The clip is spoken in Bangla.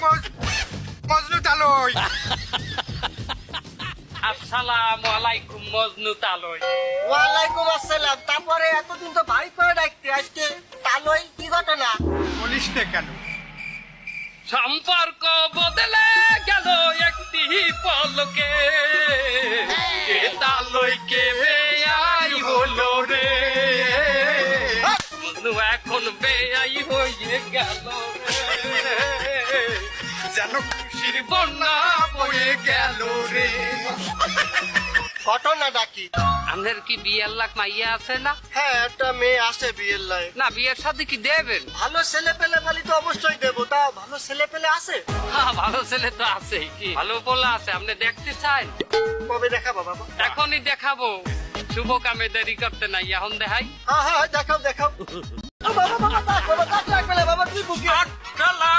মজনু তালই। আসসালামু আলাইকুম মজনু তালই। ওয়ালাইকুম আসসালাম। তারপরে এতদিন তো ভাই করে ডাকতে, আজকে তালই কি ঘটনা? বলিস না কেন? সম্পর্ক বদলে গেল একটি পলকে, কে তালই কে বেয়াই হলো রে, মজনু এখন বেয়াই হয়ে গেল রে, যেন খুশির বন্যা বয়ে গেল রে। ঘটনা ডাকি। আপনার কি বিয়ের লাখ মাইয়া আছে না? হ্যাঁ, একটা মেয়ে আছে বিয়ের লাই। না বিয়ের সাথে কি দেবেন? ভালো ছেলে পেলে খালি তো অবশ্যই দেবো। তা ভালো ছেলে পেলে আছে? হ্যাঁ ভালো ছেলে তো আছে, কি ভালো বলা আছে। আপনি দেখতে চান? কবে দেখাবো বাবা? এখনই দেখাবো, শুভ কামে দেরি করতে নাই, এখন দেখাই। হ্যাঁ হ্যাঁ, দেখাও দেখাও। বাবা বাবা, বাবা, বাবা, বাবা, বাবা, তুই বুঝি। আটকালা